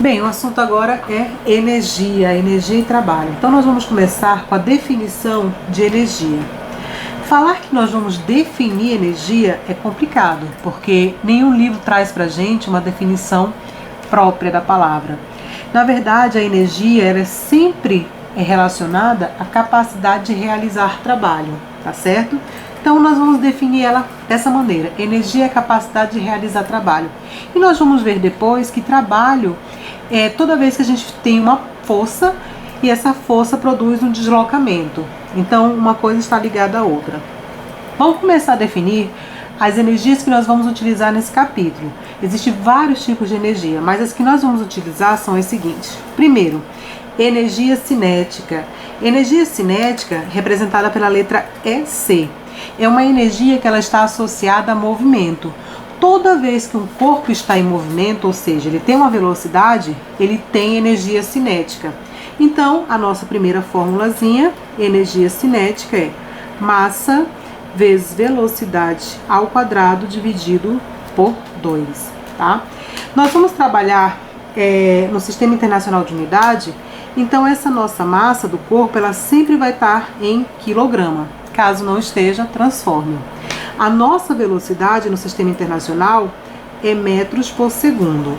Bem, o assunto agora é energia e trabalho. Então nós vamos começar com a definição de energia. Falar que nós vamos definir energia é complicado, porque nenhum livro traz pra gente uma definição própria da palavra. Na verdade, a energia ela sempre é relacionada à capacidade de realizar trabalho, tá certo? Então nós vamos definir ela dessa maneira: energia é a capacidade de realizar trabalho. E nós vamos ver depois que trabalho é toda vez que a gente tem uma força e essa força produz um deslocamento. Então uma coisa está ligada à outra. Vamos começar a definir as energias que nós vamos utilizar nesse capítulo. Existem vários tipos de energia, mas as que nós vamos utilizar são as seguintes. Primeiro, energia cinética. Energia cinética, representada pela letra EC, é uma energia que ela está associada a movimento. Toda vez que um corpo está em movimento, ou seja, ele tem uma velocidade, ele tem energia cinética. Então, a nossa primeira formulazinha, energia cinética, é massa vezes velocidade ao quadrado dividido por 2, tá? Nós vamos trabalhar no Sistema Internacional de Unidade, então essa nossa massa do corpo, ela sempre vai estar em quilograma. Caso não esteja, transforme. A nossa velocidade no Sistema Internacional é metros por segundo.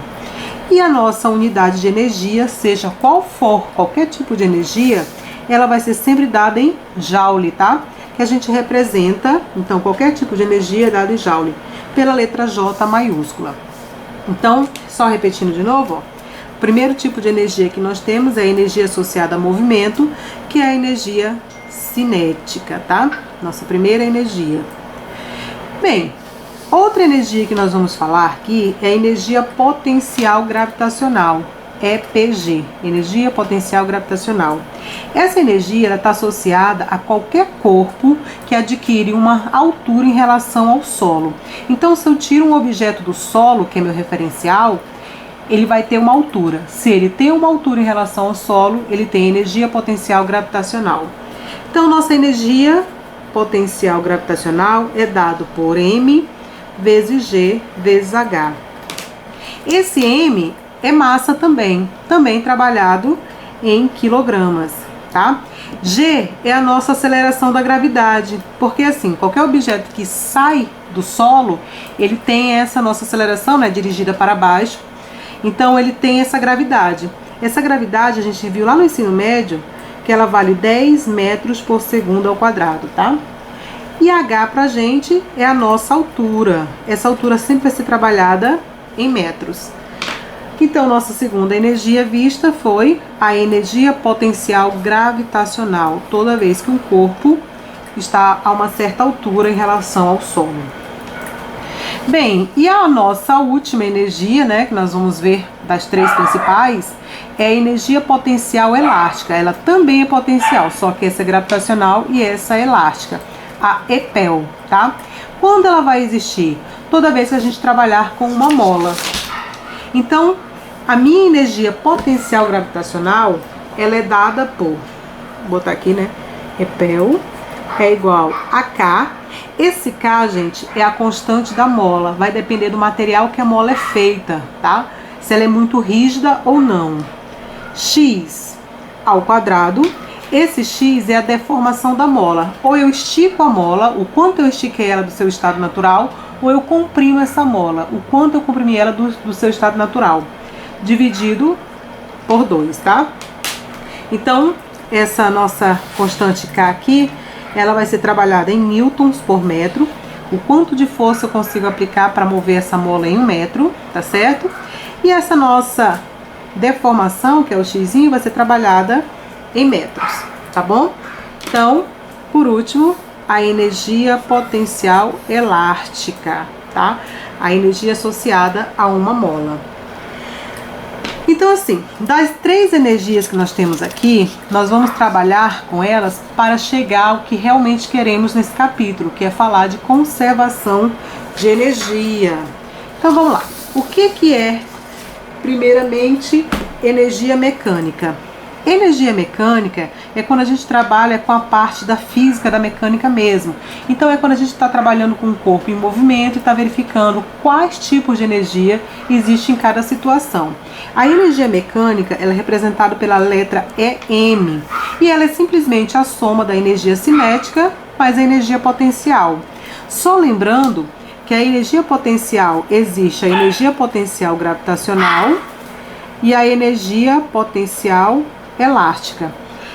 E a nossa unidade de energia, seja qual for, qualquer tipo de energia, ela vai ser sempre dada em joule, tá? Que a gente representa, então, qualquer tipo de energia é dada em joule, pela letra J maiúscula. Então, só repetindo de novo, ó, o primeiro tipo de energia que nós temos é a energia associada a movimento, que é a energia cinética, tá? Nossa primeira energia. Bem, outra energia que nós vamos falar aqui é a energia potencial gravitacional, EPG, energia potencial gravitacional. Essa energia está associada a qualquer corpo que adquire uma altura em relação ao solo. Então, se eu tiro um objeto do solo, que é meu referencial, ele vai ter uma altura. Se ele tem uma altura em relação ao solo, ele tem energia potencial gravitacional. Então, nossa energia potencial gravitacional é dado por M vezes G vezes H. Esse M é massa também trabalhado em quilogramas, tá? G é a nossa aceleração da gravidade, porque assim, qualquer objeto que sai do solo, ele tem essa nossa aceleração, né, dirigida para baixo, então ele tem essa gravidade. Essa gravidade a gente viu lá no ensino médio, que ela vale 10 metros por segundo ao quadrado, tá? E H pra gente é a nossa altura. Essa altura sempre vai ser trabalhada em metros. Então, nossa segunda energia vista foi a energia potencial gravitacional, toda vez que um corpo está a uma certa altura em relação ao solo. Bem, e a nossa última energia, né, que nós vamos ver das três principais, é a energia potencial elástica. Ela também é potencial, só que essa é gravitacional e essa é elástica, a EPEL, tá? Quando ela vai existir? Toda vez que a gente trabalhar com uma mola. Então, a minha energia potencial gravitacional, ela é dada por, vou botar aqui, né, EPEL é igual a K. Esse K, gente, é a constante da mola, vai depender do material que a mola é feita, tá? Se ela é muito rígida ou não. X ao quadrado, esse X é a deformação da mola. Ou eu estico a mola, o quanto eu estiquei ela do seu estado natural, ou eu comprimo essa mola, o quanto eu comprimi ela do seu estado natural, dividido por 2, tá? Então, essa nossa constante K aqui, ela vai ser trabalhada em newtons por metro, o quanto de força eu consigo aplicar para mover essa mola em 1 metro, tá certo? E essa nossa deformação, que é o x, vai ser trabalhada em metros, tá bom? Então, por último, a energia potencial elástica, tá? A energia associada a uma mola. Então, assim, das três energias que nós temos aqui, nós vamos trabalhar com elas para chegar ao que realmente queremos nesse capítulo, que é falar de conservação de energia. Então, vamos lá. O que é, primeiramente, energia mecânica? Energia mecânica é quando a gente trabalha com a parte da física, da mecânica mesmo. Então é quando a gente está trabalhando com o corpo em movimento e está verificando quais tipos de energia existem em cada situação. A energia mecânica ela é representada pela letra EM e ela é simplesmente a soma da energia cinética mais a energia potencial. Só lembrando que a energia potencial existe a energia potencial gravitacional e a energia potencial elástica.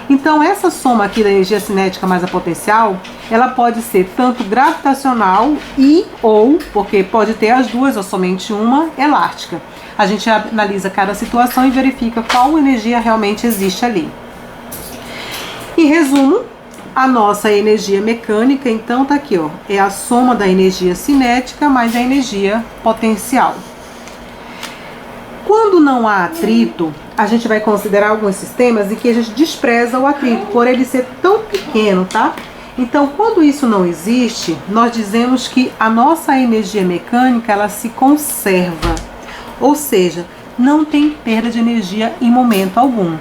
Então essa soma aqui da energia cinética mais a potencial, ela pode ser tanto gravitacional ou, porque pode ter as duas ou somente uma, elástica. A gente analisa cada situação e verifica qual energia realmente existe ali. Em resumo, a nossa energia mecânica, então tá aqui, ó, é a soma da energia cinética mais a energia potencial. Quando não há atrito, a gente vai considerar alguns sistemas em que a gente despreza o atrito, por ele ser tão pequeno, tá? Então, quando isso não existe, nós dizemos que a nossa energia mecânica, ela se conserva. Ou seja, não tem perda de energia em momento algum.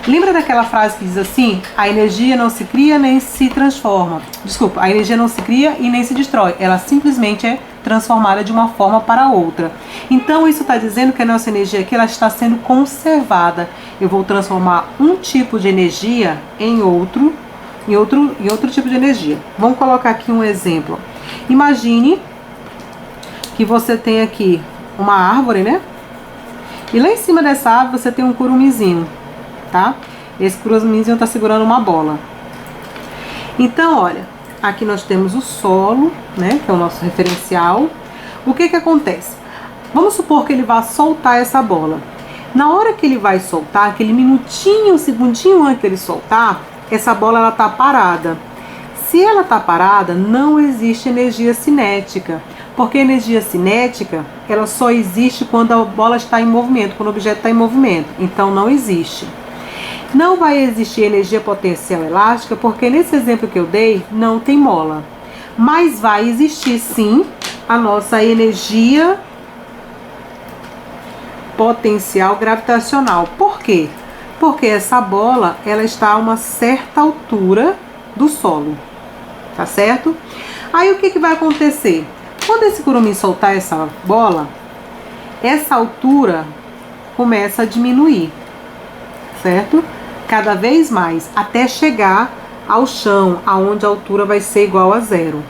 Lembra daquela frase que diz assim, a energia não se cria nem se transforma. Desculpa, a energia não se cria e nem se destrói, ela simplesmente é transformada de uma forma para outra. Então isso está dizendo que a nossa energia aqui ela está sendo conservada. Eu vou transformar um tipo de energia em outro tipo de energia. Vamos colocar aqui um exemplo. Imagine que você tem aqui uma árvore, né? E lá em cima dessa árvore você tem um curuminzinho, tá? Esse curuminzinho está segurando uma bola. Então, olha, aqui nós temos o solo, né, que é o nosso referencial. O que que acontece? Vamos supor que ele vá soltar essa bola. Na hora que ele vai soltar, aquele minutinho, um segundinho antes dele soltar, essa bola ela tá parada. Se ela tá parada, não existe energia cinética, porque a energia cinética, ela só existe quando a bola está em movimento, quando o objeto está em movimento. Então não existe. Não vai existir energia potencial elástica, porque nesse exemplo que eu dei, não tem mola. Mas vai existir sim a nossa energia potencial gravitacional. Por quê? Porque essa bola, ela está a uma certa altura do solo. Tá certo? Aí o que que vai acontecer? Quando esse curumim soltar essa bola, essa altura começa a diminuir. Certo? Cada vez mais, até chegar ao chão, aonde a altura vai ser igual a zero.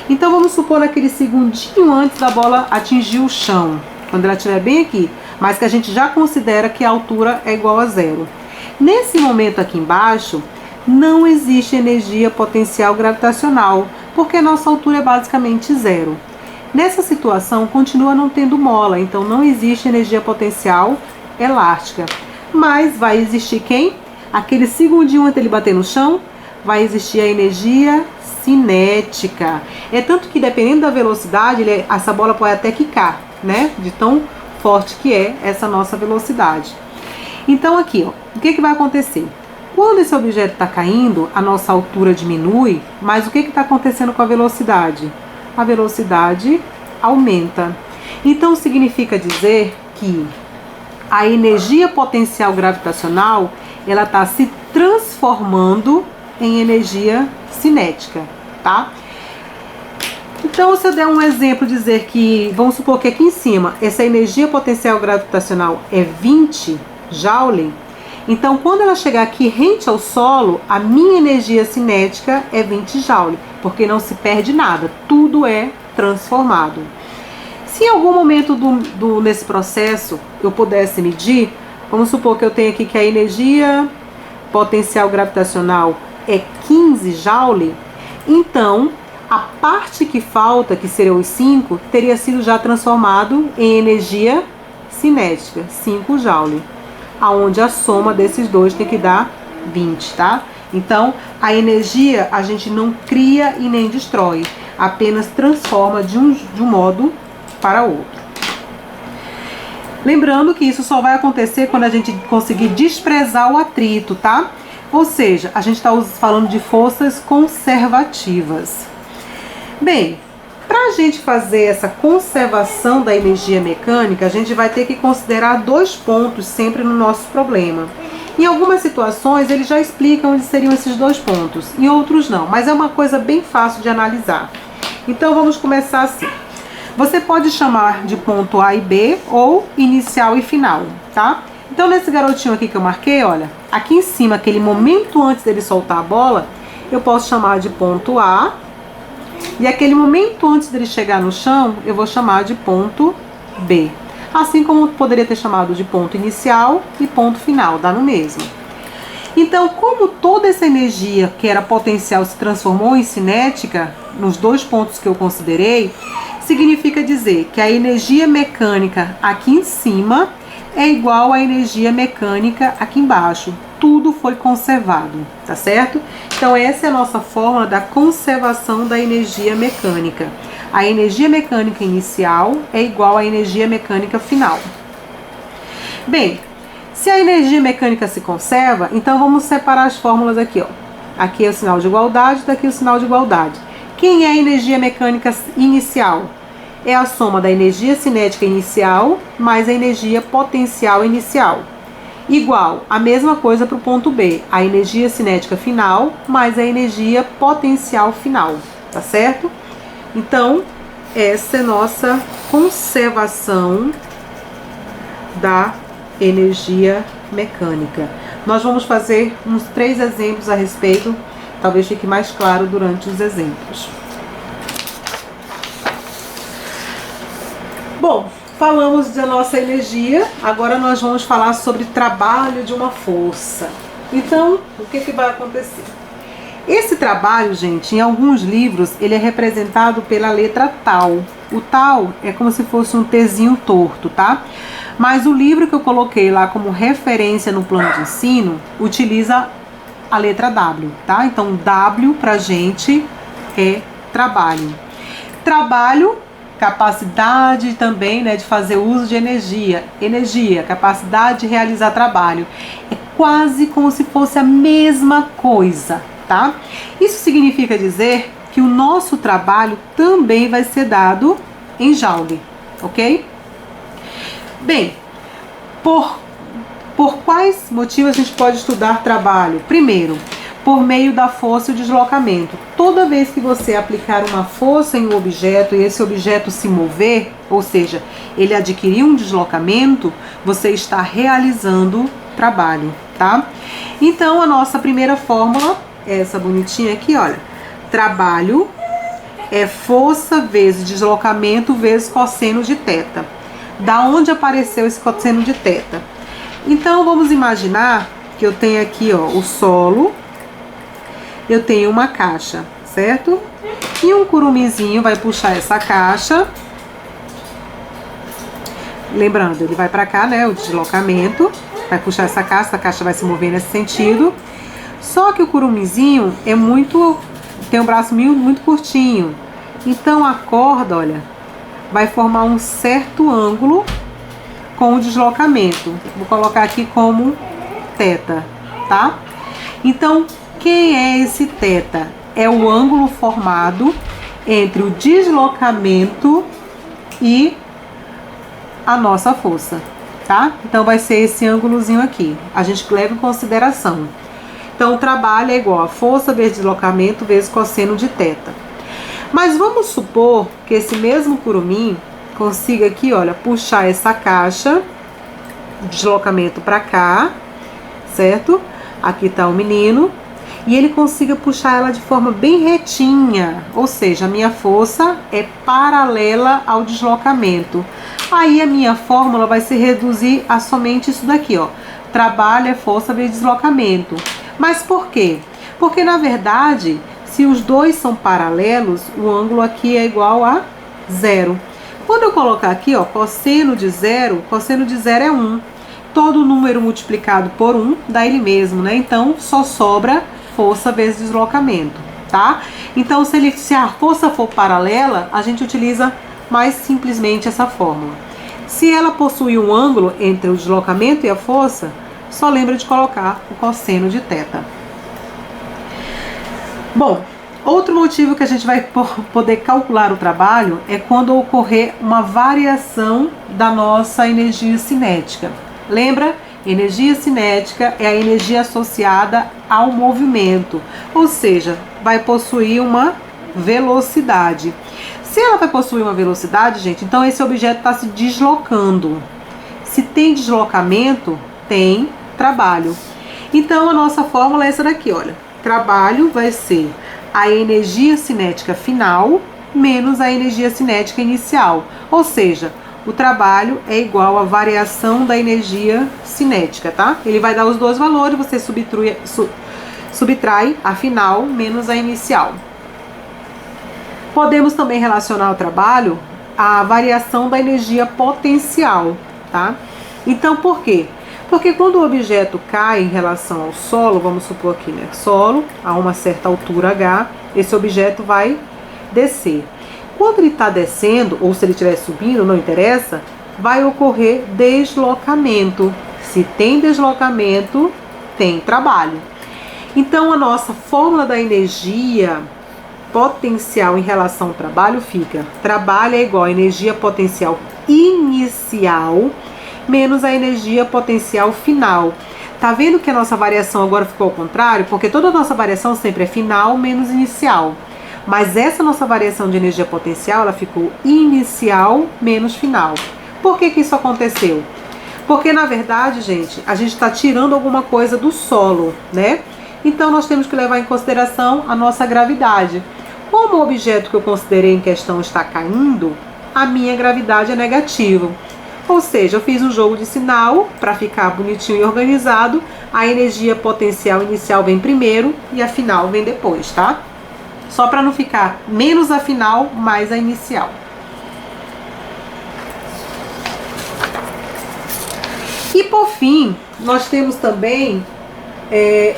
Então vamos supor naquele segundinho antes da bola atingir o chão, quando ela estiver bem aqui, mas que a gente já considera que a altura é igual a zero. Nesse momento aqui embaixo, não existe energia potencial gravitacional, porque a nossa altura é basicamente zero. Nessa situação, continua não tendo mola, então não existe energia potencial elástica. Mas vai existir quem? Aquele segundinho antes ele bater no chão, vai existir a energia cinética. É tanto que dependendo da velocidade, essa bola pode até quicar, né? De tão forte que é essa nossa velocidade. Então aqui, ó, o que que vai acontecer? Quando esse objeto está caindo, a nossa altura diminui, mas o que que está acontecendo com a velocidade? A velocidade aumenta. Então significa dizer que a energia potencial gravitacional, ela está se transformando em energia cinética, tá? Então, se eu der um exemplo, dizer que, vamos supor que aqui em cima, essa energia potencial gravitacional é 20 Joule, então quando ela chegar aqui rente ao solo, a minha energia cinética é 20 Joule, porque não se perde nada, tudo é transformado. Se em algum momento nesse processo eu pudesse medir, vamos supor que eu tenho aqui que a energia potencial gravitacional é 15 Joule, então a parte que falta, que seriam os 5, teria sido já transformado em energia cinética, 5 Joule, aonde a soma desses dois tem que dar 20, tá? Então, a energia a gente não cria e nem destrói, apenas transforma de um modo para outro. Lembrando que isso só vai acontecer quando a gente conseguir desprezar o atrito, tá? Ou seja, a gente está falando de forças conservativas. Bem, para a gente fazer essa conservação da energia mecânica, a gente vai ter que considerar dois pontos sempre no nosso problema. Em algumas situações ele já explica onde seriam esses dois pontos, em outros não, mas é uma coisa bem fácil de analisar. Então vamos começar assim. Você pode chamar de ponto A e B ou inicial e final, tá? Então nesse garotinho aqui que eu marquei, olha, aqui em cima, aquele momento antes dele soltar a bola, eu posso chamar de ponto A, e aquele momento antes dele chegar no chão, eu vou chamar de ponto B. Assim como poderia ter chamado de ponto inicial e ponto final, dá no mesmo. Então, como toda essa energia que era potencial se transformou em cinética, nos dois pontos que eu considerei, significa dizer que a energia mecânica aqui em cima é igual à energia mecânica aqui embaixo. Tudo foi conservado, tá certo? Então essa é a nossa fórmula da conservação da energia mecânica. A energia mecânica inicial é igual à energia mecânica final. Bem, se a energia mecânica se conserva, então vamos separar as fórmulas aqui, ó. Aqui é o sinal de igualdade, daqui é o sinal de igualdade. Quem é a energia mecânica inicial? É a soma da energia cinética inicial mais a energia potencial inicial. Igual a mesma coisa para o ponto B, a energia cinética final mais a energia potencial final, tá certo? Então, essa é nossa conservação da energia mecânica. Nós vamos fazer uns 3 exemplos a respeito, talvez fique mais claro durante os exemplos. Bom, falamos da nossa energia, agora nós vamos falar sobre trabalho de uma força. Então, o que vai acontecer? Esse trabalho, gente, em alguns livros, ele é representado pela letra tal. O tal é como se fosse um Tzinho torto, tá? Mas o livro que eu coloquei lá como referência no plano de ensino, utiliza a letra W, tá? Então, W pra gente é trabalho. Trabalho, capacidade também, né, de fazer uso de energia. Energia, capacidade de realizar trabalho. É quase como se fosse a mesma coisa, tá? Isso significa dizer que o nosso trabalho também vai ser dado em Joule, ok? Bem, por quais motivos a gente pode estudar trabalho? Primeiro, por meio da força e o deslocamento. Toda vez que você aplicar uma força em um objeto e esse objeto se mover, ou seja, ele adquirir um deslocamento, você está realizando trabalho, tá? Então, a nossa primeira fórmula é essa bonitinha aqui, olha. Trabalho é força vezes deslocamento vezes cosseno de θ. Da onde apareceu esse cosseno de θ? Então, vamos imaginar que eu tenho aqui, ó, o solo, eu tenho uma caixa, certo? E um curuminzinho vai puxar essa caixa. Lembrando, ele vai para cá, né, o deslocamento, vai puxar essa caixa vai se mover nesse sentido. Só que o curuminzinho tem um braço muito curtinho. Então a corda, olha, vai formar um certo ângulo com o deslocamento. Vou colocar aqui como θ, tá? Então, quem é esse θ? É o ângulo formado entre o deslocamento e a nossa força, tá? Então vai ser esse ângulozinho aqui. A gente leva em consideração. Então o trabalho é igual a força vezes deslocamento vezes cosseno de θ. Mas vamos supor que esse mesmo curumim consiga aqui, olha, puxar essa caixa, deslocamento para cá, certo? Aqui tá o menino. E ele consiga puxar ela de forma bem retinha, ou seja, a minha força é paralela ao deslocamento. Aí a minha fórmula vai se reduzir a somente isso daqui, ó. Trabalho é força vezes deslocamento. Mas por quê? Porque na verdade, se os dois são paralelos, o ângulo aqui é igual a 0. Quando eu colocar aqui, ó, cosseno de 0 é 1. Todo número multiplicado por 1 dá ele mesmo, né? Então só sobra força vezes deslocamento, tá? Então se a força for paralela, a gente utiliza mais simplesmente essa fórmula. Se ela possui um ângulo entre o deslocamento e a força, só lembra de colocar o cosseno de θ. Bom, outro motivo que a gente vai poder calcular o trabalho é quando ocorrer uma variação da nossa energia cinética. Lembra Energia cinética é a energia associada ao movimento, ou seja, vai possuir uma velocidade. Se ela vai possuir uma velocidade, gente, então esse objeto está se deslocando. Se tem deslocamento, tem trabalho. Então a nossa fórmula é essa daqui, olha. Trabalho vai ser a energia cinética final menos a energia cinética inicial. Ou seja, o trabalho é igual à variação da energia cinética, tá? Ele vai dar os dois valores, você subtrai a final menos a inicial. Podemos também relacionar o trabalho à variação da energia potencial, tá? Então, por quê? Porque quando o objeto cai em relação ao solo, vamos supor aqui, né? Solo, a uma certa altura H, esse objeto vai descer. Quando ele está descendo, ou se ele estiver subindo, não interessa, vai ocorrer deslocamento. Se tem deslocamento, tem trabalho. Então, a nossa fórmula da energia potencial em relação ao trabalho fica: trabalho é igual a energia potencial inicial menos a energia potencial final. Tá vendo que a nossa variação agora ficou ao contrário? Porque toda a nossa variação sempre é final menos inicial. Mas essa nossa variação de energia potencial, ela ficou inicial menos final. Por que que isso aconteceu? Porque, na verdade, gente, a gente está tirando alguma coisa do solo, né? Então, nós temos que levar em consideração a nossa gravidade. Como o objeto que eu considerei em questão está caindo, a minha gravidade é negativa. Ou seja, eu fiz um jogo de sinal para ficar bonitinho e organizado. A energia potencial inicial vem primeiro e a final vem depois, tá? Só para não ficar menos a final, mais a inicial. E por fim, nós temos também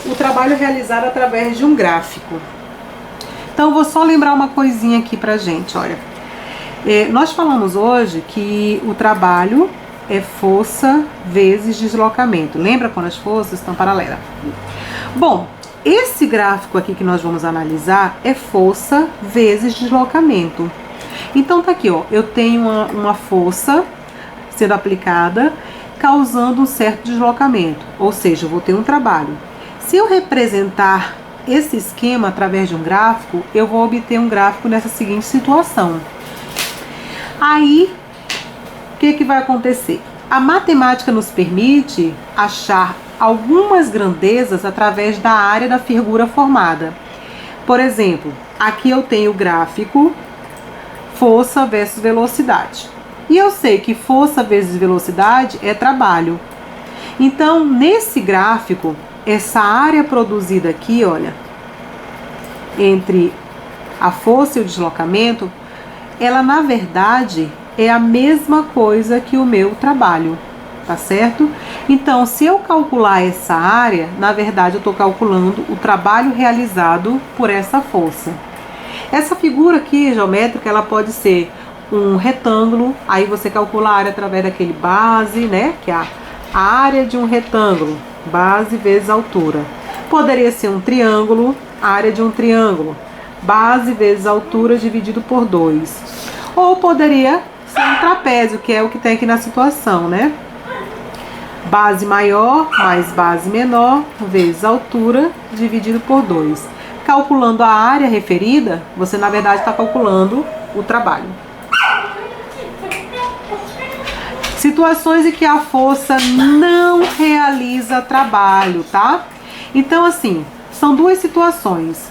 o trabalho realizado através de um gráfico. Então, eu vou só lembrar uma coisinha aqui pra gente, olha. Nós falamos hoje que o trabalho é força vezes deslocamento. Lembra quando as forças estão paralelas? Bom, esse gráfico aqui que nós vamos analisar é força vezes deslocamento. Então tá aqui, ó, eu tenho uma força sendo aplicada, causando um certo deslocamento, ou seja, eu vou ter um trabalho. Se eu representar esse esquema através de um gráfico, eu vou obter um gráfico nessa seguinte situação. Aí, o que vai acontecer? A matemática nos permite achar algumas grandezas através da área da figura formada. Por exemplo, aqui eu tenho o gráfico força versus velocidade. E eu sei que força vezes velocidade é trabalho. Então, nesse gráfico, essa área produzida aqui, olha, entre a força e o deslocamento, ela na verdade é a mesma coisa que o meu trabalho, tá certo? Então, se eu calcular essa área, na verdade eu estou calculando o trabalho realizado por essa força. Essa figura aqui geométrica, ela pode ser um retângulo, aí você calcula a área através daquele base, né? Que é a área de um retângulo, base vezes altura. Poderia ser um triângulo, área de um triângulo, base vezes altura dividido por 2. Ou poderia ser um trapézio, que é o que tem aqui na situação, né? Base maior mais base menor vezes altura dividido por 2. Calculando a área referida, você na verdade está calculando o trabalho. Situações em que a força não realiza trabalho, tá? Então, assim, são duas situações.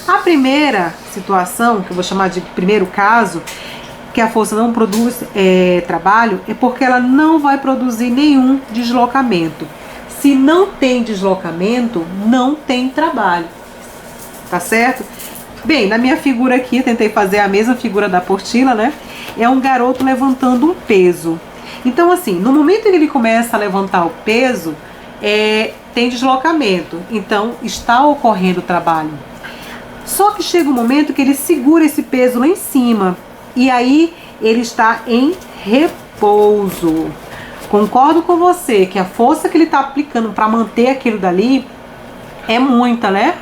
A primeira situação, que eu vou chamar de primeiro caso, que a força não produz trabalho, é porque ela não vai produzir nenhum deslocamento. Se não tem deslocamento, não tem trabalho. Tá certo? Bem, na minha figura aqui, eu tentei fazer a mesma figura da apostila, né? É um garoto levantando um peso. Então, assim, no momento em que ele começa a levantar o peso, tem deslocamento. Então, está ocorrendo trabalho. Só que chega um momento que ele segura esse peso lá em cima. E aí, ele está em repouso. Concordo com você que a força que ele está aplicando para manter aquilo dali é muita, né?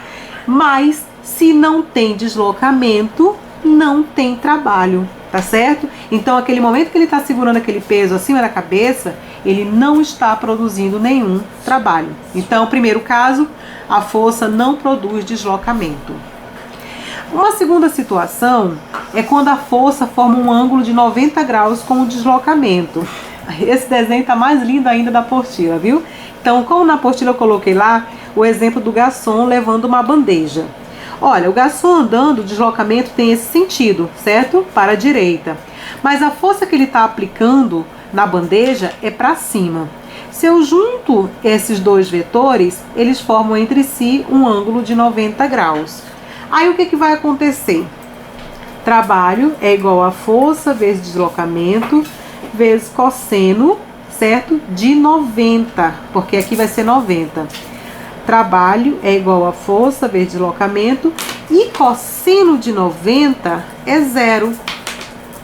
Mas, se não tem deslocamento, não tem trabalho. tá certo? Então, aquele momento que ele está segurando aquele peso acima da cabeça, ele não está produzindo nenhum trabalho. Então, primeiro caso, a força não produz deslocamento. Uma segunda situação é quando a força forma um ângulo de 90 graus com o deslocamento. Esse desenho está mais lindo ainda da apostila, viu? Então, como na apostila eu coloquei lá o exemplo do garçom levando uma bandeja. Olha, o garçom andando, o deslocamento tem esse sentido, certo? Para a direita. Mas a força que ele está aplicando na bandeja é para cima. Se eu junto esses dois vetores, eles formam entre si um ângulo de 90 graus. Aí o que vai acontecer? Trabalho é igual a força vezes deslocamento vezes cosseno, certo? De 90, porque aqui vai ser 90. Trabalho é igual a força vezes deslocamento e cosseno de 90 é zero.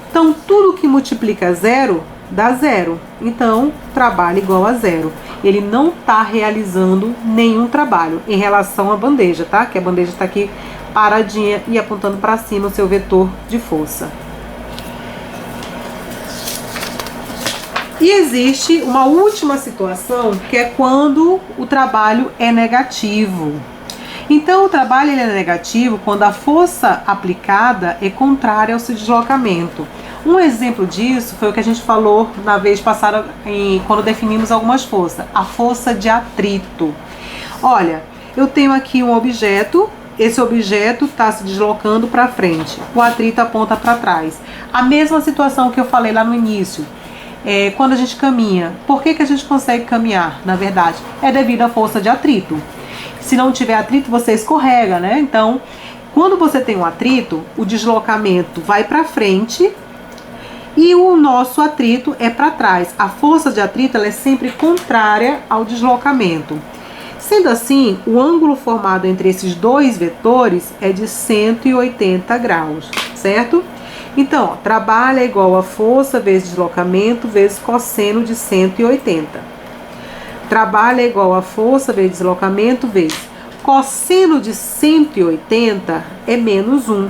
Então, tudo que multiplica zero dá zero. Então, trabalho igual a zero. Ele não está realizando nenhum trabalho em relação à bandeja, tá? Que a bandeja está aqui paradinha e apontando para cima o seu vetor de força. E existe uma última situação, que é quando o trabalho é negativo. Então, o trabalho ele é negativo quando a força aplicada é contrária ao seu deslocamento. Um exemplo disso foi o que a gente falou na vez passada, quando definimos algumas forças. A força de atrito. Olha, eu tenho aqui um objeto, esse objeto está se deslocando para frente. O atrito aponta para trás. A mesma situação que eu falei lá no início. Quando a gente caminha, por que a gente consegue caminhar? Na verdade, é devido à força de atrito. Se não tiver atrito, você escorrega, né? Então, quando você tem um atrito, o deslocamento vai para frente e o nosso atrito é para trás. A força de atrito ela é sempre contrária ao deslocamento. Sendo assim, o ângulo formado entre esses dois vetores é de 180 graus, certo? Então, ó, trabalho é igual a força vezes deslocamento vezes cosseno de 180. Trabalho é igual a força vezes deslocamento vezes cosseno de 180 é menos 1.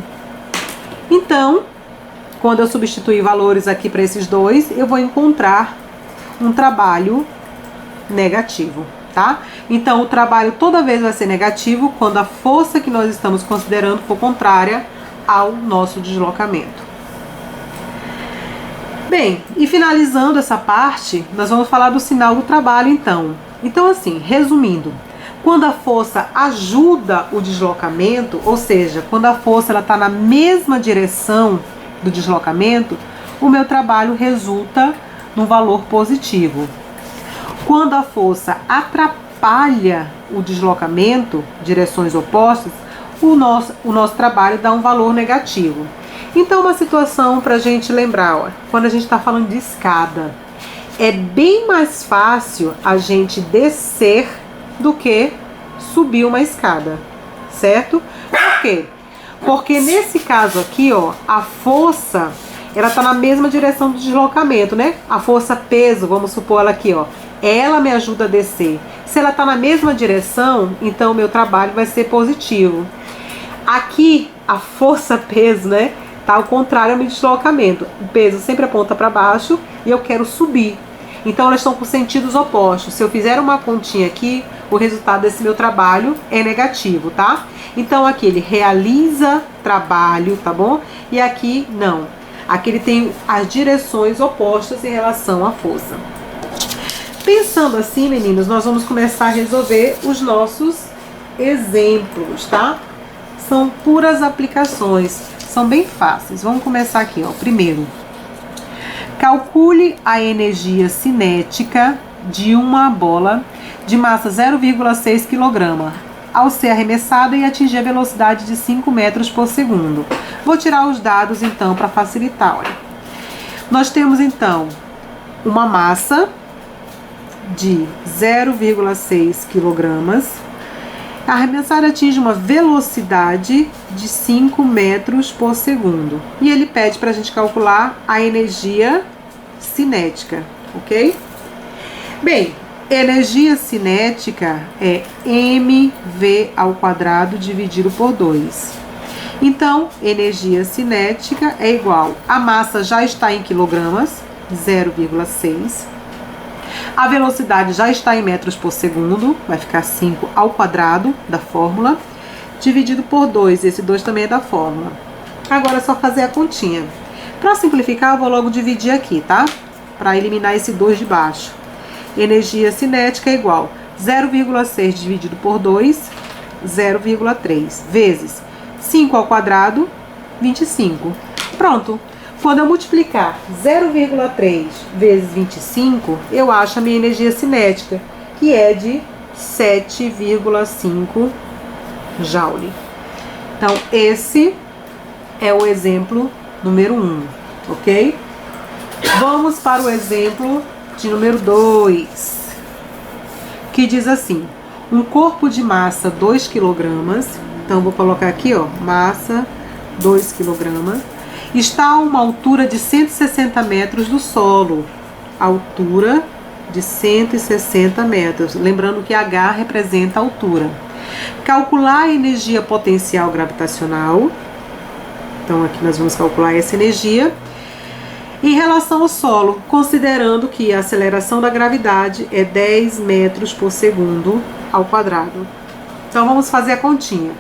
Então, quando eu substituir valores aqui para esses dois, eu vou encontrar um trabalho negativo, tá? Então, o trabalho toda vez vai ser negativo quando a força que nós estamos considerando for contrária ao nosso deslocamento. Bem, e finalizando essa parte, nós vamos falar do sinal do trabalho, então. Então, assim, resumindo, quando a força ajuda o deslocamento, ou seja, quando a força está na mesma direção do deslocamento, o meu trabalho resulta num valor positivo. Quando a força atrapalha o deslocamento, direções opostas, o nosso trabalho dá um valor negativo. Então, uma situação para a gente lembrar, ó, quando a gente está falando de escada, é bem mais fácil a gente descer do que subir uma escada, certo? Por quê? Porque nesse caso aqui, ó, a força, ela tá na mesma direção do deslocamento, né? A força peso, vamos supor ela aqui, ó, ela me ajuda a descer. Se ela tá na mesma direção, então o meu trabalho vai ser positivo. Aqui, a força peso, né? Tá ao contrário ao meu deslocamento. O peso sempre aponta para baixo e eu quero subir. Então elas estão com sentidos opostos. Se eu fizer uma continha aqui, o resultado desse meu trabalho é negativo, tá? Então aqui ele realiza trabalho, tá bom? E aqui não. Aqui ele tem as direções opostas em relação à força. Pensando assim, meninos, nós vamos começar a resolver os nossos exemplos, tá? São puras aplicações. São bem fáceis. Vamos começar aqui, ó. Primeiro, calcule a energia cinética de uma bola de massa 0,6 kg ao ser arremessada e atingir a velocidade de 5 metros por segundo. Vou tirar os dados, então, para facilitar. Olha. Nós temos, então, uma massa de 0,6 kg. A arremessada atinge uma velocidade de 5 metros por segundo. E ele pede para a gente calcular a energia cinética, ok? Bem, energia cinética é mv ao quadrado dividido por 2. Então, energia cinética é igual, a massa já está em quilogramas, 0,6. A velocidade já está em metros por segundo, vai ficar 5 ao quadrado da fórmula, dividido por 2, esse 2 também é da fórmula. Agora é só fazer a continha. Para simplificar, eu vou logo dividir aqui, tá? Para eliminar esse 2 de baixo. Energia cinética é igual 0,6 dividido por 2, 0,3, vezes 5 ao quadrado, 25. Pronto. Quando eu multiplicar 0,3 vezes 25, eu acho a minha energia cinética, que é de 7,5 joule. Então, esse é o exemplo número 1, ok? Vamos para o exemplo de número 2, que diz assim: um corpo de massa 2 kg, então vou colocar aqui, ó, massa 2 kg, está a uma altura de 160 metros do solo, altura de 160 metros, lembrando que H representa a altura. Calcular a energia potencial gravitacional, então aqui nós vamos calcular essa energia, em relação ao solo, considerando que a aceleração da gravidade é 10 metros por segundo ao quadrado. Então vamos fazer a continha.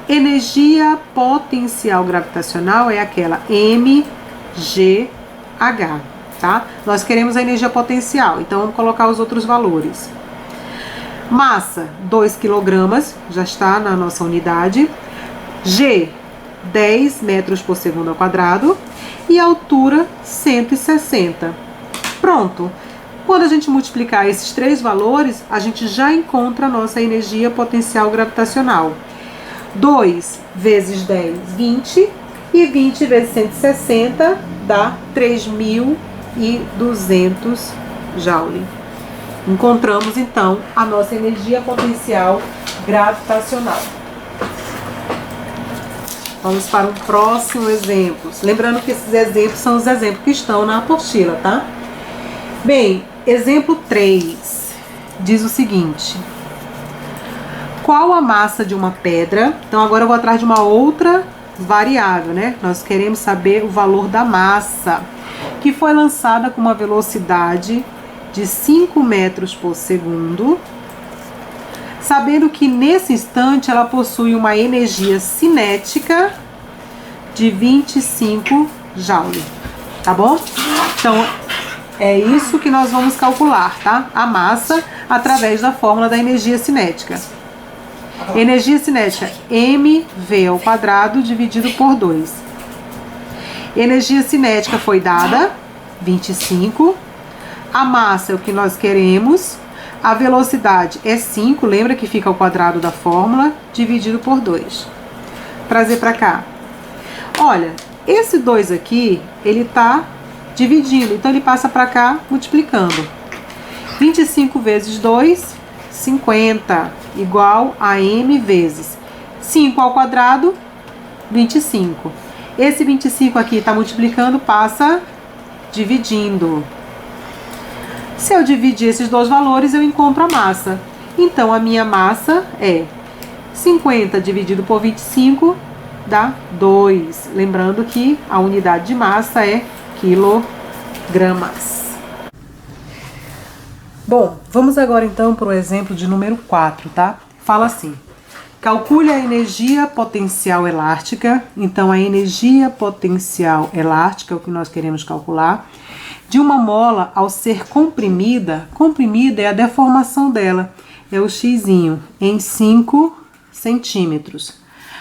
Energia potencial gravitacional é aquela mgh, tá? Nós queremos a energia potencial, então vamos colocar os outros valores. Massa, 2 kg, já está na nossa unidade. G, 10 metros por segundo ao quadrado. E altura, 160. Pronto. Quando a gente multiplicar esses três valores, a gente já encontra a nossa energia potencial gravitacional. 2 vezes 10, 20. E 20 vezes 160 dá 3.200 joule. Encontramos, então, a nossa energia potencial gravitacional. Vamos para um próximo exemplo. Lembrando que esses exemplos são os exemplos que estão na apostila, tá? Bem, exemplo 3 diz o seguinte: qual a massa de uma pedra? Então agora eu vou atrás de uma outra variável, né? Nós queremos saber o valor da massa, que foi lançada com uma velocidade de 5 metros por segundo, sabendo que nesse instante ela possui uma energia cinética de 25 joule, tá bom? Então, é isso que nós vamos calcular, tá? A massa através da fórmula da energia cinética. Energia cinética, mv ao quadrado dividido por 2. Energia cinética foi dada, 25. A massa é o que nós queremos. A velocidade é 5, lembra que fica ao quadrado da fórmula, dividido por 2. Trazer para cá. Olha, esse 2 aqui, ele tá dividindo, então ele passa para cá multiplicando. 25 vezes 2, 50, igual a m vezes 5 ao quadrado, 25. Esse 25 aqui está multiplicando, passa dividindo. Se eu dividir esses dois valores, eu encontro a massa. Então, a minha massa é 50 dividido por 25, dá 2. Lembrando que a unidade de massa é quilogramas. Bom, vamos agora então para o exemplo de número 4, tá? Fala assim: calcule a energia potencial elástica. Então, a energia potencial elástica é o que nós queremos calcular, de uma mola ao ser comprimida. Comprimida é a deformação dela, é o xzinho, em 5 centímetros.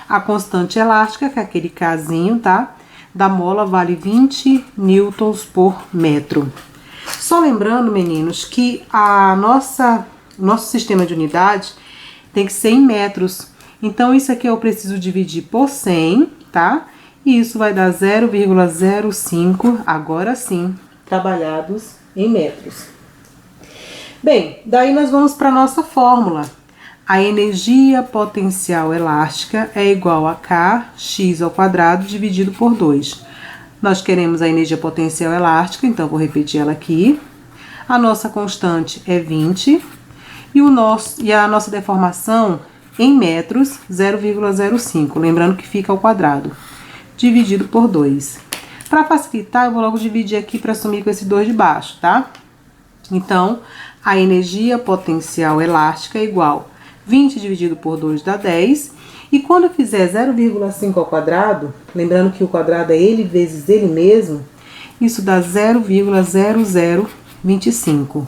A constante elástica, que é aquele Kzinho, tá? Da mola vale 20 newtons por metro. Só lembrando, meninos, que nosso sistema de unidade tem que ser em metros. Então, isso aqui eu preciso dividir por 100, tá? E isso vai dar 0,05, agora sim, trabalhados em metros. Bem, daí nós vamos para a nossa fórmula. A energia potencial elástica é igual a kx ao quadrado dividido por 2. Nós queremos a energia potencial elástica, então vou repetir ela aqui. A nossa constante é 20 e a nossa deformação em metros, 0,05, lembrando que fica ao quadrado, dividido por 2. Para facilitar, eu vou logo dividir aqui para sumir com esse 2 de baixo, tá? Então, a energia potencial elástica é igual 20 dividido por 2 dá 10. E quando eu fizer 0,5 ao quadrado, lembrando que o quadrado é ele vezes ele mesmo, isso dá 0,0025.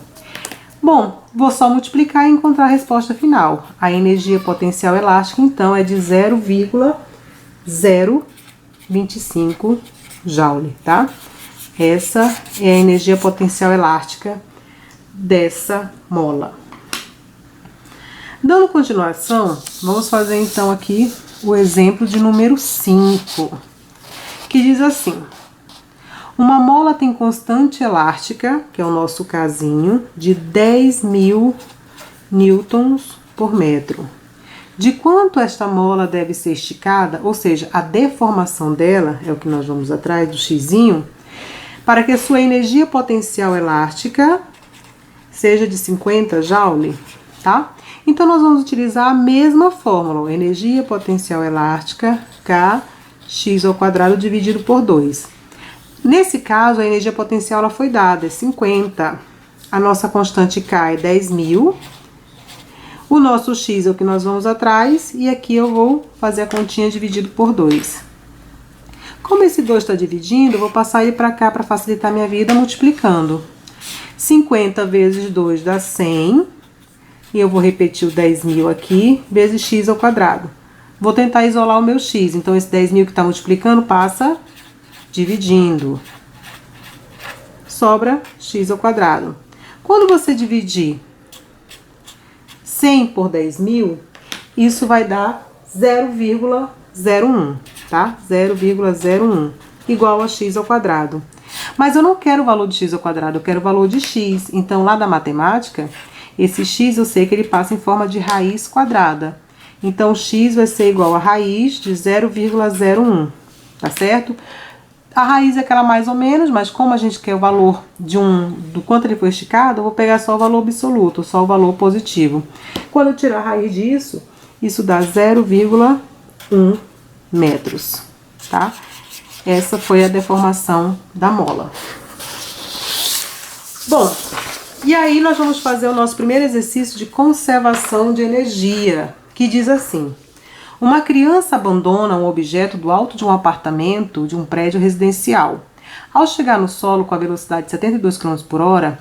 Bom, vou só multiplicar e encontrar a resposta final. A energia potencial elástica, então, é de 0,025 joule, tá? Essa é a energia potencial elástica dessa mola. Dando continuação, vamos fazer então aqui o exemplo de número 5, que diz assim: uma mola tem constante elástica, que é o nosso casinho, de 10.000 newtons por metro. De quanto esta mola deve ser esticada, ou seja, a deformação dela, é o que nós vamos atrás do xizinho, para que a sua energia potencial elástica seja de 50 joule, tá? Então, nós vamos utilizar a mesma fórmula, energia potencial elástica, K, x ao quadrado dividido por 2. Nesse caso, a energia potencial ela foi dada, é 50. A nossa constante K é 10.000. O nosso x é o que nós vamos atrás, e aqui eu vou fazer a continha dividido por 2. Como esse 2 está dividindo, eu vou passar ele para cá para facilitar minha vida, multiplicando. 50 vezes 2 dá 100. E eu vou repetir o 10.000 aqui, vezes x ao quadrado. Vou tentar isolar o meu x, então esse 10.000 que está multiplicando passa dividindo. Sobra x ao quadrado. Quando você dividir 100 por 10.000, isso vai dar 0,01, tá? 0,01, igual a x ao quadrado. Mas eu não quero o valor de x ao quadrado, eu quero o valor de x. Então, lá da matemática, esse x eu sei que ele passa em forma de raiz quadrada. Então, x vai ser igual a raiz de 0,01, tá certo? A raiz é aquela mais ou menos, mas como a gente quer o valor do quanto ele foi esticado, eu vou pegar só o valor absoluto, só o valor positivo. Quando eu tirar a raiz disso, isso dá 0,1 metros, tá? Essa foi a deformação da mola. Bom, e aí nós vamos fazer o nosso primeiro exercício de conservação de energia, que diz assim: uma criança abandona um objeto do alto de um apartamento de um prédio residencial. Ao chegar no solo com a velocidade de 72 km por hora,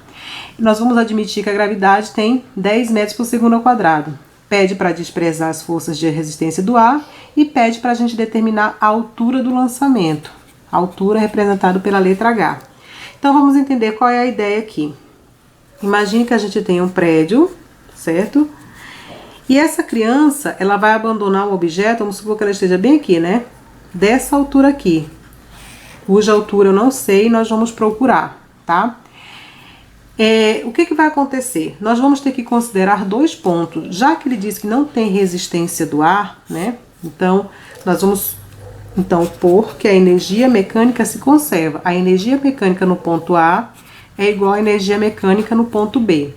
nós vamos admitir que a gravidade tem 10 metros por segundo ao quadrado. Pede para desprezar as forças de resistência do ar e pede para a gente determinar a altura do lançamento. A altura é representada pela letra H. Então vamos entender qual é a ideia aqui. Imagine que a gente tem um prédio, certo? E essa criança, ela vai abandonar um objeto, vamos supor que ela esteja bem aqui, né? Dessa altura aqui, cuja altura eu não sei, nós vamos procurar, tá? O que vai acontecer? Nós vamos ter que considerar dois pontos. Já que ele diz que não tem resistência do ar, né? Então, nós vamos pôr que a energia mecânica se conserva. A energia mecânica no ponto A é igual à energia mecânica no ponto B.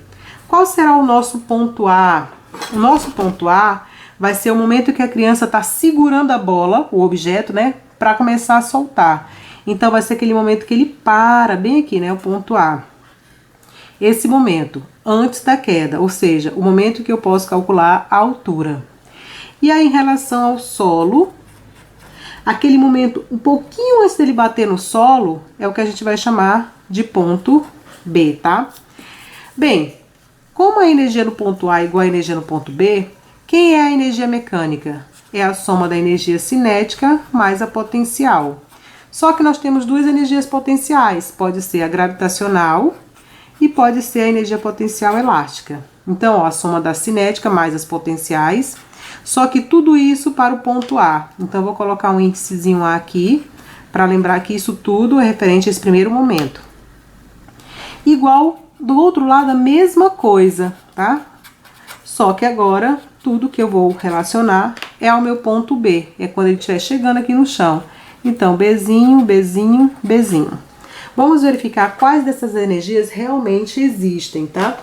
Qual será o nosso ponto A? O nosso ponto A vai ser o momento que a criança está segurando a bola, o objeto, né? Para começar a soltar. Então, vai ser aquele momento que ele para, bem aqui, né? O ponto A. Esse momento, antes da queda, ou seja, o momento que eu posso calcular a altura. E aí, em relação ao solo, aquele momento um pouquinho antes dele bater no solo, é o que a gente vai chamar de ponto B, tá? Bem, como a energia no ponto A é igual à energia no ponto B, quem é a energia mecânica? É a soma da energia cinética mais a potencial. Só que nós temos duas energias potenciais, pode ser a gravitacional e pode ser a energia potencial elástica. Então, ó, a soma da cinética mais as potenciais, só que tudo isso para o ponto A. Então, eu vou colocar um índicezinho A aqui, para lembrar que isso tudo é referente a esse primeiro momento. Igual do outro lado, a mesma coisa, tá? Só que agora, tudo que eu vou relacionar é ao meu ponto B, é quando ele estiver chegando aqui no chão. Então, Bzinho, Bzinho, Bzinho. Vamos verificar quais dessas energias realmente existem, tá?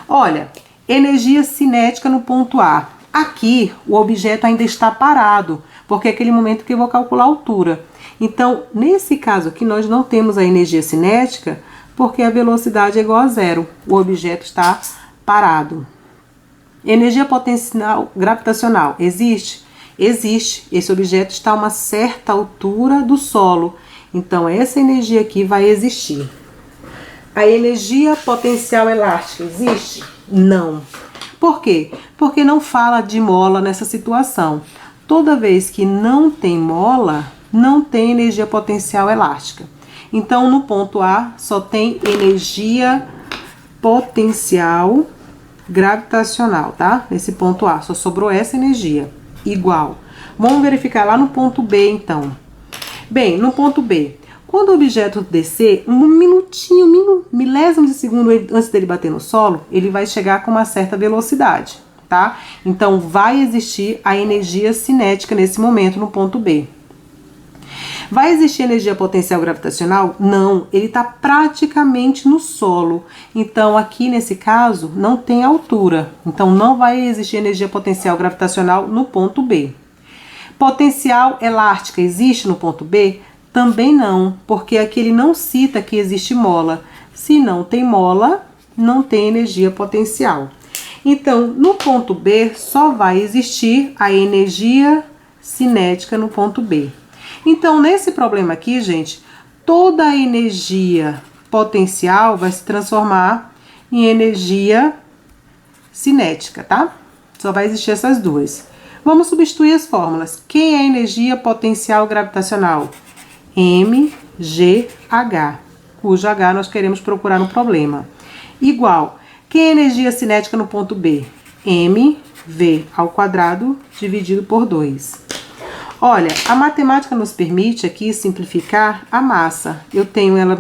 Olha, energia cinética no ponto A. Aqui, o objeto ainda está parado, porque é aquele momento que eu vou calcular a altura. Então, nesse caso aqui, nós não temos a energia cinética, porque a velocidade é igual a zero. O objeto está parado. Energia potencial gravitacional existe? Existe. Esse objeto está a uma certa altura do solo. Então, essa energia aqui vai existir. A energia potencial elástica existe? Não. Por quê? Porque não fala de mola nessa situação. Toda vez que não tem mola, não tem energia potencial elástica. Então, no ponto A, só tem energia potencial gravitacional, tá? Nesse ponto A, só sobrou essa energia, igual. Vamos verificar lá no ponto B, então. Bem, no ponto B, quando o objeto descer, um minutinho, milésimo de segundo antes dele bater no solo, ele vai chegar com uma certa velocidade, tá? Então, vai existir a energia cinética nesse momento no ponto B. Vai existir energia potencial gravitacional? Não, ele está praticamente no solo. Então, aqui nesse caso, não tem altura. Então, não vai existir energia potencial gravitacional no ponto B. Potencial elástica existe no ponto B? Também não, porque aqui ele não cita que existe mola. Se não tem mola, não tem energia potencial. Então, no ponto B, só vai existir a energia cinética no ponto B. Então, nesse problema aqui, gente, toda a energia potencial vai se transformar em energia cinética, tá? Só vai existir essas duas. Vamos substituir as fórmulas. Quem é a energia potencial gravitacional? mgh, cujo h nós queremos procurar no problema. Igual, quem é a energia cinética no ponto B? mv ao quadrado dividido por 2. Olha, a matemática nos permite aqui simplificar a massa. Eu tenho ela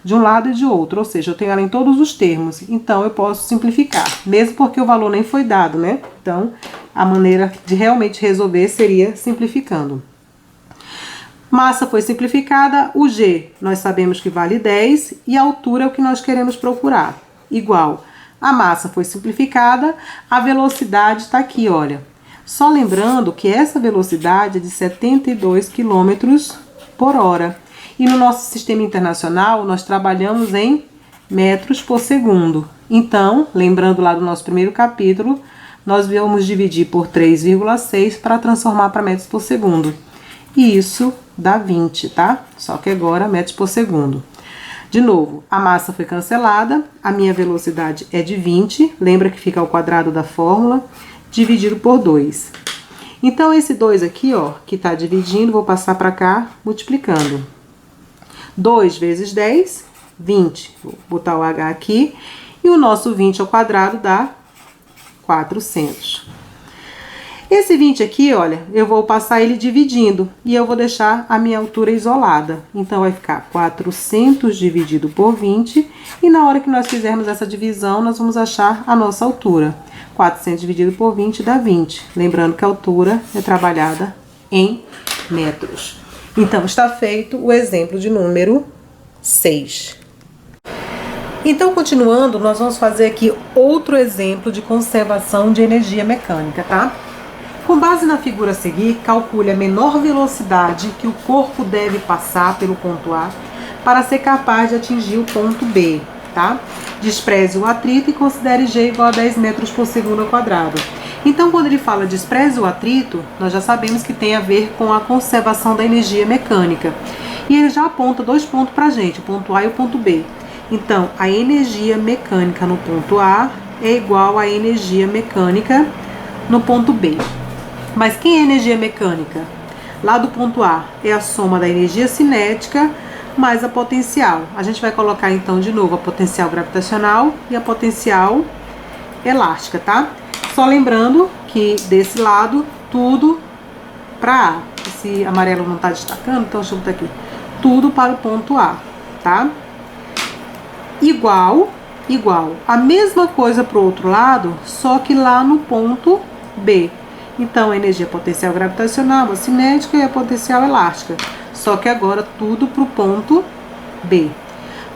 de um lado e de outro, ou seja, eu tenho ela em todos os termos. Então, eu posso simplificar, mesmo porque o valor nem foi dado, né? Então, a maneira de realmente resolver seria simplificando. Massa foi simplificada, o G nós sabemos que vale 10 e a altura é o que nós queremos procurar. Igual, a massa foi simplificada, a velocidade está aqui, olha. Só lembrando que essa velocidade é de 72 km por hora. E no nosso sistema internacional, nós trabalhamos em metros por segundo. Então, lembrando lá do nosso primeiro capítulo, nós vamos dividir por 3,6 para transformar para metros por segundo. E isso dá 20, tá? Só que agora metros por segundo. De novo, a massa foi cancelada, a minha velocidade é de 20, lembra que fica ao quadrado da fórmula, dividido por 2. Então, esse 2 aqui, ó, que tá dividindo, vou passar para cá, multiplicando. 2 vezes 10, 20. Vou botar o H aqui. E o nosso 20 ao quadrado dá 400. Esse 20 aqui, olha, eu vou passar ele dividindo. E eu vou deixar a minha altura isolada. Então, vai ficar 400 dividido por 20. E na hora que nós fizermos essa divisão, nós vamos achar a nossa altura. 400 dividido por 20 dá 20. Lembrando que a altura é trabalhada em metros. Então, está feito o exemplo de número 6. Então, continuando, nós vamos fazer aqui outro exemplo de conservação de energia mecânica, tá? Com base na figura a seguir, calcule a menor velocidade que o corpo deve passar pelo ponto A para ser capaz de atingir o ponto B, tá? Despreze o atrito e considere G igual a 10 metros por segundo ao quadrado. Então, quando ele fala despreze o atrito, nós já sabemos que tem a ver com a conservação da energia mecânica. E ele já aponta 2 pontos para a gente, o ponto A e o ponto B. Então, a energia mecânica no ponto A é igual à energia mecânica no ponto B. Mas quem é a energia mecânica? Lá do ponto A é a soma da energia cinética mais a potencial. A gente vai colocar então de novo a potencial gravitacional e a potencial elástica, tá? Só lembrando que desse lado tudo para A. Esse amarelo não está destacando, então deixa eu botar aqui. Tudo para o ponto A, tá? Igual. A mesma coisa para o outro lado, só que lá no ponto B. Então, a energia potencial gravitacional, a cinética e a potencial elástica. Só que agora tudo para o ponto B.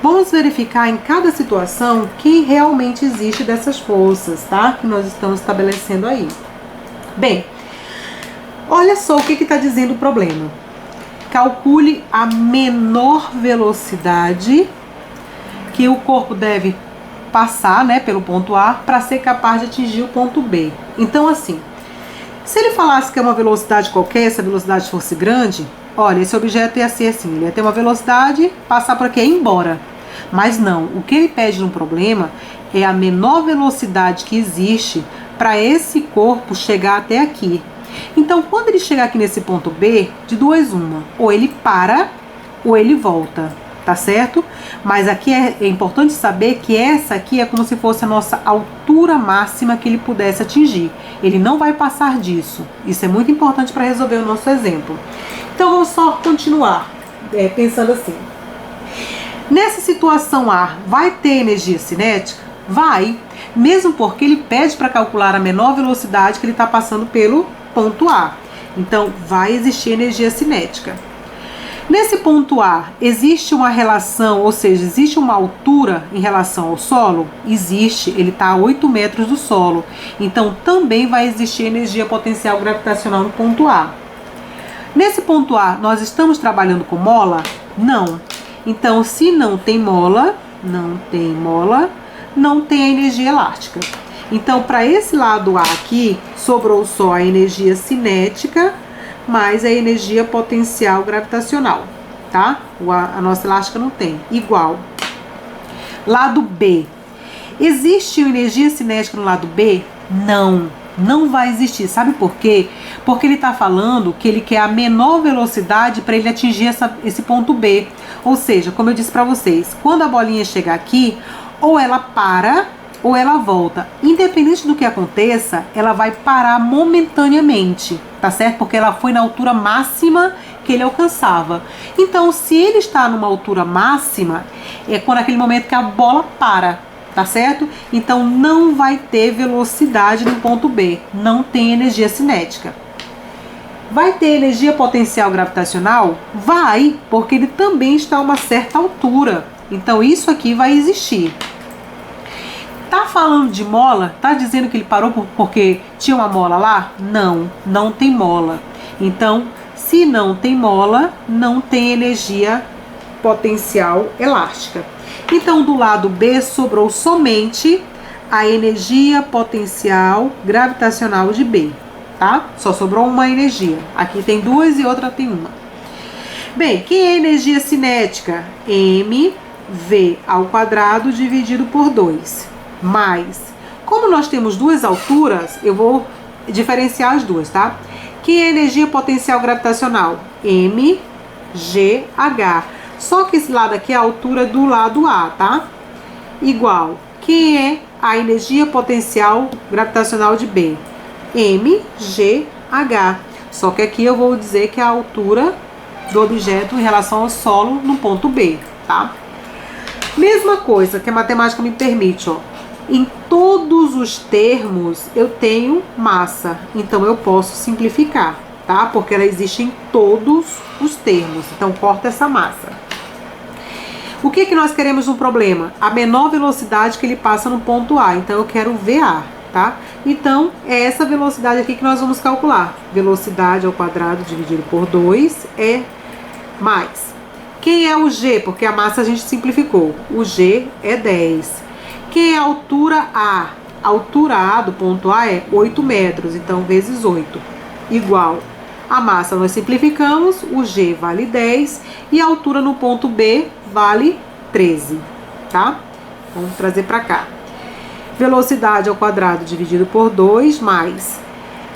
Vamos verificar em cada situação que realmente existe dessas forças, tá? Que nós estamos estabelecendo aí. Bem, olha só o que está dizendo o problema. Calcule a menor velocidade que o corpo deve passar, né, pelo ponto A para ser capaz de atingir o ponto B. Então, assim, se ele falasse que é uma velocidade qualquer, se a velocidade fosse grande, olha, esse objeto ia ser assim, ele ia ter uma velocidade, passar por aqui e ir embora. Mas não, o que ele pede no problema é a menor velocidade que existe para esse corpo chegar até aqui. Então, quando ele chegar aqui nesse ponto B, de duas uma, ou ele para, ou ele volta, tá certo? Mas aqui é importante saber que essa aqui é como se fosse a nossa altura máxima que ele pudesse atingir. Ele não vai passar disso. Isso é muito importante para resolver o nosso exemplo. Então, vamos só continuar pensando assim. Nessa situação A, vai ter energia cinética? Vai, mesmo porque ele pede para calcular a menor velocidade que ele está passando pelo ponto A. Então, vai existir energia cinética. Nesse ponto A, existe uma relação, ou seja, existe uma altura em relação ao solo? Existe, ele está a 8 metros do solo. Então, também vai existir energia potencial gravitacional no ponto A. Nesse ponto A, nós estamos trabalhando com mola? Não. Então, se não tem mola, não tem a energia elástica. Então, para esse lado A aqui, sobrou só a energia cinética mais a energia potencial gravitacional, tá? A nossa elástica não tem. Igual. Lado B. Existe energia cinética no lado B? Não. Não vai existir. Sabe por quê? Porque ele está falando que ele quer a menor velocidade para ele atingir esse ponto B. Ou seja, como eu disse para vocês, quando a bolinha chegar aqui, ou ela para ou ela volta. Independente do que aconteça, ela vai parar momentaneamente, tá certo? Porque ela foi na altura máxima que ele alcançava. Então, se ele está numa altura máxima, é quando aquele momento que a bola para, tá certo? Então, não vai ter velocidade no ponto B, não tem energia cinética. Vai ter energia potencial gravitacional? Vai, porque ele também está a uma certa altura. Então, isso aqui vai existir. Tá falando de mola? Tá dizendo que ele parou porque tinha uma mola lá? Não, não tem mola. Então, se não tem mola, não tem energia potencial elástica. Então, do lado B sobrou somente a energia potencial gravitacional de B, tá? Só sobrou uma energia. Aqui tem duas e outra tem uma. Bem, que é a energia cinética? mv ao quadrado dividido por 2. Mas, como nós temos duas alturas, eu vou diferenciar as duas, tá? Que é a energia potencial gravitacional? mgh. Só que esse lado aqui é a altura do lado A, tá? Igual. Que é a energia potencial gravitacional de B? mgh. Só que aqui eu vou dizer que é a altura do objeto em relação ao solo no ponto B, tá? Mesma coisa que a matemática me permite, ó. Em todos os termos eu tenho massa, então eu posso simplificar, tá? Porque ela existe em todos os termos, então corta essa massa. O que que nós queremos no problema? A menor velocidade que ele passa no ponto A, então eu quero VA, tá? Então é essa velocidade aqui que nós vamos calcular. Velocidade ao quadrado dividido por 2 é mais. Quem é o G? Porque a massa a gente simplificou. O G é 10. Quem é a altura A? A altura A do ponto A é 8 metros, então vezes 8, igual. A massa nós simplificamos, o G vale 10 e a altura no ponto B vale 13, tá? Vamos trazer para cá. Velocidade ao quadrado dividido por 2 mais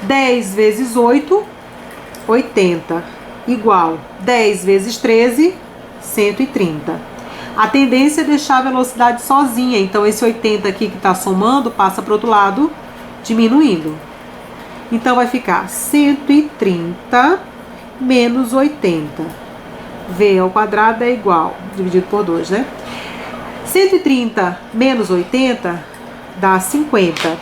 10 vezes 8, 80, igual 10 vezes 13, 130. A tendência é deixar a velocidade sozinha, então esse 80 aqui que está somando passa para o outro lado, diminuindo. Então vai ficar 130 menos 80. V ao quadrado é igual, dividido por 2, né? 130 menos 80 dá 50.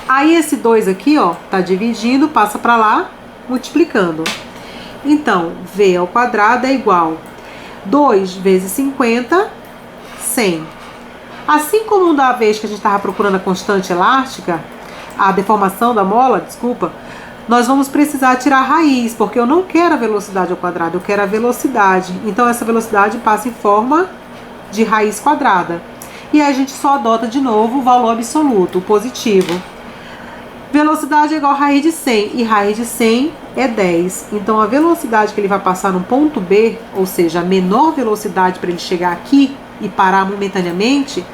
Aí esse 2 aqui, ó, tá dividindo, passa para lá, multiplicando. Então, V ao quadrado é igual 2 vezes 50, 100. Assim como da vez que a gente estava procurando a constante elástica, a deformação da mola, desculpa, nós vamos precisar tirar a raiz, porque eu não quero a velocidade ao quadrado, eu quero a velocidade. Então essa velocidade passa em forma de raiz quadrada. E aí a gente só adota de novo o valor absoluto, o positivo. Velocidade é igual a raiz de 100, e raiz de 100 é 10. Então a velocidade que ele vai passar no ponto B, ou seja, a menor velocidade para ele chegar aqui e parar momentaneamente,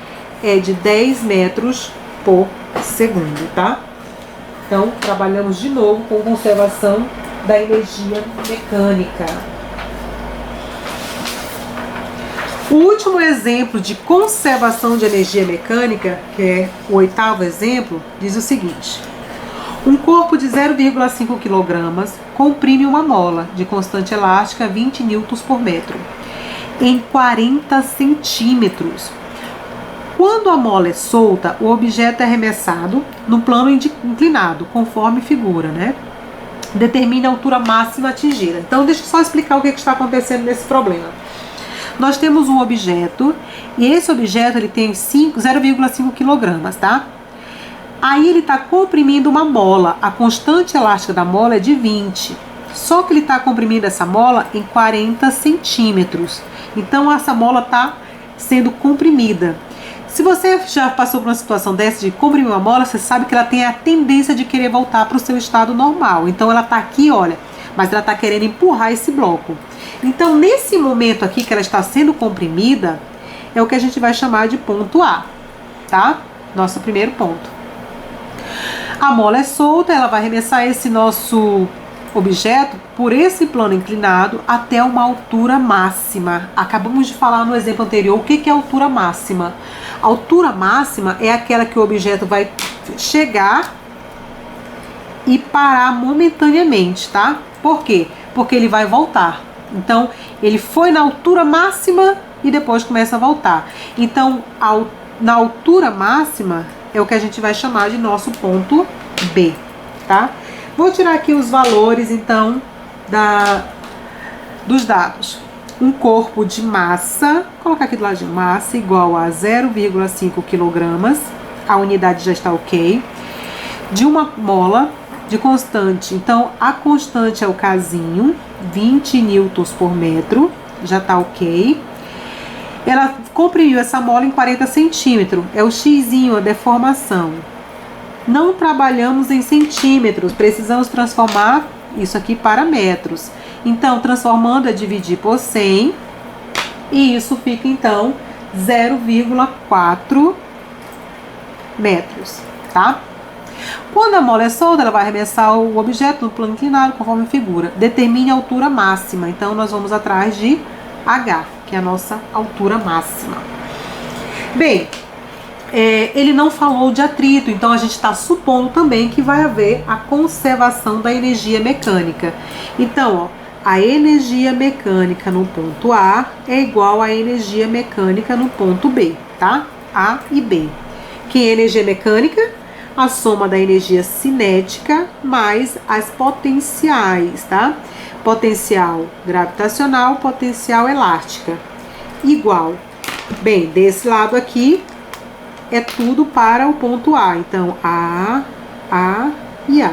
é de 10 metros por segundo, tá? Então, trabalhamos de novo com conservação da energia mecânica. O último exemplo de conservação de energia mecânica, que é o 8º exemplo, diz o seguinte: um corpo de 0,5 kg comprime uma mola de constante elástica 20 newtons por metro em 40 centímetros. Quando a mola é solta, o objeto é arremessado no plano inclinado, conforme figura, né? Determine a altura máxima atingida. Então, deixa eu só explicar o que está acontecendo nesse problema. Nós temos um objeto, e esse objeto ele tem 0,5 kg, tá? Aí ele está comprimindo uma mola. A constante elástica da mola é de 20. Só que ele está comprimindo essa mola em 40 centímetros. Então, essa mola está sendo comprimida. Se você já passou por uma situação dessa de comprimir uma mola, você sabe que ela tem a tendência de querer voltar para o seu estado normal. Então ela está aqui, olha, mas ela está querendo empurrar esse bloco. Então nesse momento aqui que ela está sendo comprimida, é o que a gente vai chamar de ponto A, tá? Nosso primeiro ponto. A mola é solta, ela vai arremessar esse nosso objeto por esse plano inclinado até uma altura máxima. Acabamos de falar no exemplo anterior o que é altura máxima. A altura máxima é aquela que o objeto vai chegar e parar momentaneamente, tá? Por quê? Porque ele vai voltar. Então, ele foi na altura máxima e depois começa a voltar. Então, na altura máxima é o que a gente vai chamar de nosso ponto B, tá? Vou tirar aqui os valores, então, dos dados. Um corpo de massa, vou colocar aqui do ladinho, massa igual a 0,5 kg, a unidade já está ok. De uma mola de constante, então a constante é o Kzinho, 20 newtons por metro, já está ok. Ela comprimiu essa mola em 40 centímetros, é o Xzinho, a deformação. Não trabalhamos em centímetros, precisamos transformar isso aqui para metros. Então, transformando é dividir por 100, e isso fica, então, 0,4 metros, tá? Quando a mola é solta, ela vai arremessar o objeto no plano inclinado, conforme figura. Determine a altura máxima. Então, nós vamos atrás de H, que é a nossa altura máxima. Bem, ele não falou de atrito, então a gente está supondo também que vai haver a conservação da energia mecânica. Então, ó, a energia mecânica no ponto A é igual à energia mecânica no ponto B, tá? A e B. Que é energia mecânica? A soma da energia cinética mais as potenciais, tá? Potencial gravitacional, potencial elástica. Igual. Bem, desse lado aqui é tudo para o ponto A. Então, A e A.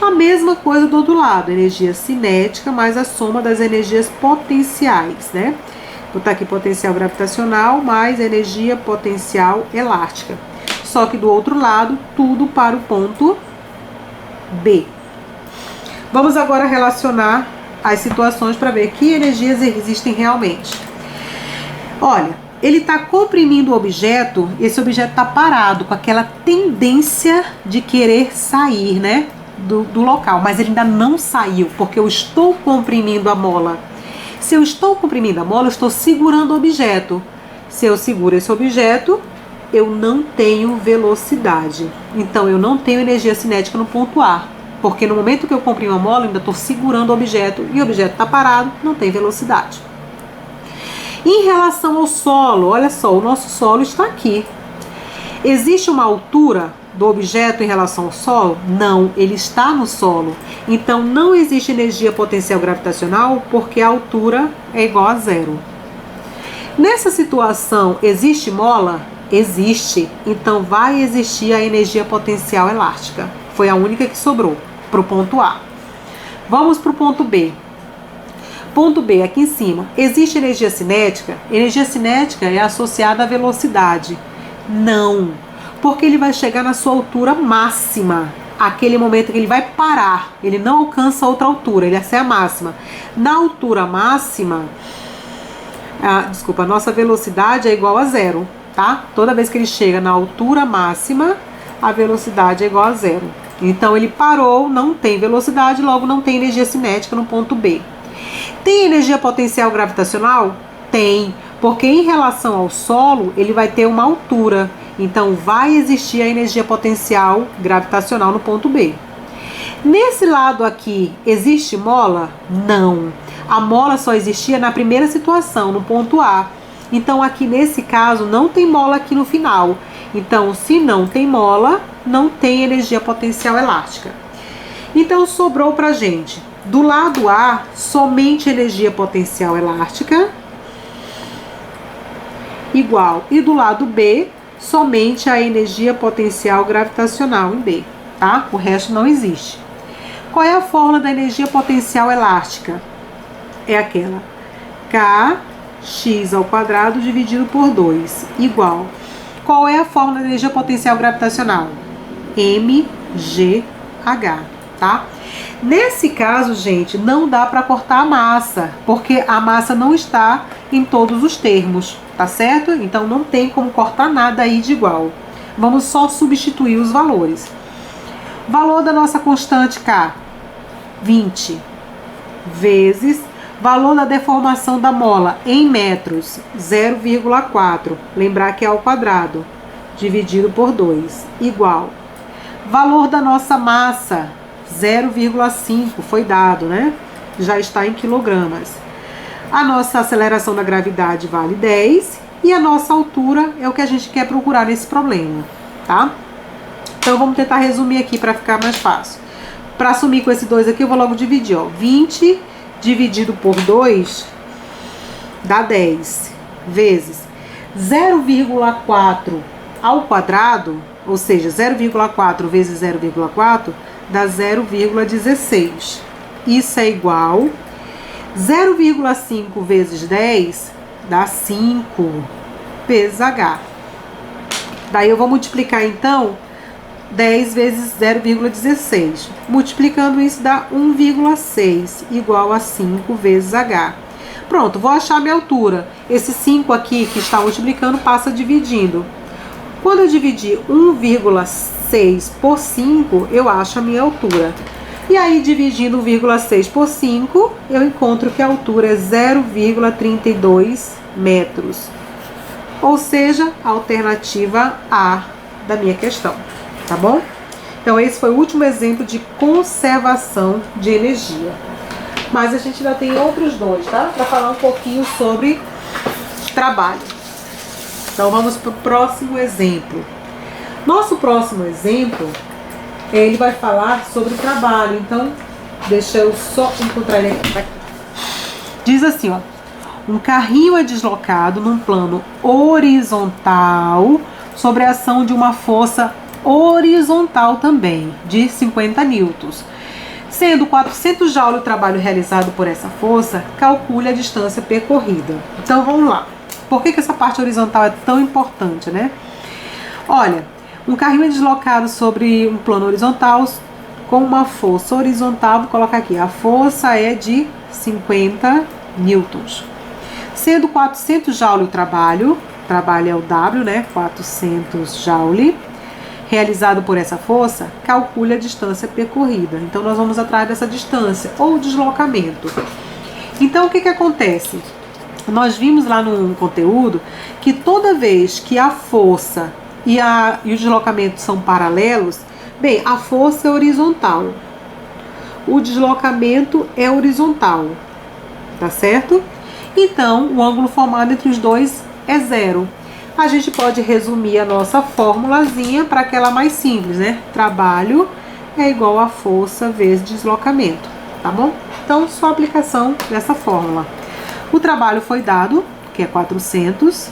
A mesma coisa do outro lado, energia cinética mais a soma das energias potenciais, né? Vou botar aqui potencial gravitacional mais energia potencial elástica. Só que do outro lado, tudo para o ponto B. Vamos agora relacionar as situações para ver que energias existem realmente. Olha, ele está comprimindo o objeto, esse objeto está parado, com aquela tendência de querer sair, né? Do local, mas ele ainda não saiu, porque eu estou comprimindo a mola. Se eu estou comprimindo a mola, eu estou segurando o objeto. Se eu seguro esse objeto, eu não tenho velocidade. Então, eu não tenho energia cinética no ponto A, porque no momento que eu comprimo a mola, eu ainda estou segurando o objeto, e o objeto está parado, não tem velocidade. Em relação ao solo, olha só, o nosso solo está aqui. Existe uma altura do objeto em relação ao solo? Não, ele está no solo. Então, não existe energia potencial gravitacional porque a altura é igual a zero. Nessa situação, existe mola? Existe. Então vai existir a energia potencial elástica. Foi a única que sobrou para o ponto A. Vamos para o ponto B. Ponto B, aqui em cima. Existe energia cinética? Energia cinética é associada à velocidade. Não. Porque ele vai chegar na sua altura máxima. Aquele momento que ele vai parar. Ele não alcança outra altura. Ele é a máxima. Na altura máxima, a nossa velocidade é igual a zero. Tá? Toda vez que ele chega na altura máxima, a velocidade é igual a zero. Então ele parou, não tem velocidade, logo não tem energia cinética no ponto B. Tem energia potencial gravitacional? Tem, porque em relação ao solo, ele vai ter uma altura. Então vai existir a energia potencial gravitacional no ponto B. Nesse lado aqui, existe mola? Não. A mola só existia na primeira situação, no ponto A. Então aqui nesse caso não tem mola aqui no final. Então se não tem mola, não tem energia potencial elástica. Então sobrou pra gente, do lado A, somente energia potencial elástica igual. E do lado B, somente a energia potencial gravitacional em B, tá? O resto não existe. Qual é a fórmula da energia potencial elástica? É aquela Kx ao quadrado dividido por 2, igual. Qual é a fórmula da energia potencial gravitacional? mgh, tá? Nesse caso, gente, não dá para cortar a massa, porque a massa não está em todos os termos, tá certo? Então não tem como cortar nada aí de igual. Vamos só substituir os valores. Valor da nossa constante K, 20, vezes valor da deformação da mola em metros, 0,4. Lembrar que é ao quadrado, dividido por 2, igual. Valor da nossa massa, 0,5, foi dado, né? Já está em quilogramas. A nossa aceleração da gravidade vale 10 e a nossa altura é o que a gente quer procurar nesse problema, tá? Então vamos tentar resumir aqui para ficar mais fácil. Para assumir com esse 2 aqui, eu vou logo dividir, ó. 20 dividido por 2 dá 10, vezes 0,4 ao quadrado, ou seja, 0,4 vezes 0,4 dá 0,16. Isso é igual 0,5 vezes 10 dá 5 vezes H. Daí eu vou multiplicar então 10 vezes 0,16. Multiplicando isso dá 1,6 igual a 5 vezes H. Pronto, vou achar minha altura. Esse 5 aqui que está multiplicando passa dividindo. Quando eu dividir 1,6 por 5, eu acho a minha altura. E aí, dividindo 1,6 por 5, eu encontro que a altura é 0,32 metros. Ou seja, a alternativa A da minha questão. Tá bom? Então esse foi o último exemplo de conservação de energia. Mas a gente ainda tem outros dois, tá? Para falar um pouquinho sobre trabalho. Então vamos para o próximo exemplo. Nosso próximo exemplo, ele vai falar sobre trabalho. Então, deixa eu só encontrar ele aqui. Diz assim, ó. Um carrinho é deslocado num plano horizontal sobre a ação de uma força horizontal também, de 50 newtons. Sendo 400 joules o trabalho realizado por essa força, calcule a distância percorrida. Então vamos lá. Por que essa parte horizontal é tão importante, né? Olha, um carrinho é deslocado sobre um plano horizontal com uma força horizontal, vou colocar aqui, a força é de 50 newtons. Sendo 400 joules o trabalho é o W, né? 400 joules. Realizado por essa força, calcule a distância percorrida. Então, nós vamos atrás dessa distância, ou deslocamento. Então, o que acontece? Nós vimos lá no conteúdo que toda vez que a força e o deslocamento são paralelos, bem, a força é horizontal, o deslocamento é horizontal, tá certo? Então, o ângulo formado entre os dois é zero. A gente pode resumir a nossa formulazinha para aquela mais simples, né? Trabalho é igual a força vezes deslocamento, tá bom? Então, só aplicação dessa fórmula. O trabalho foi dado, que é 400.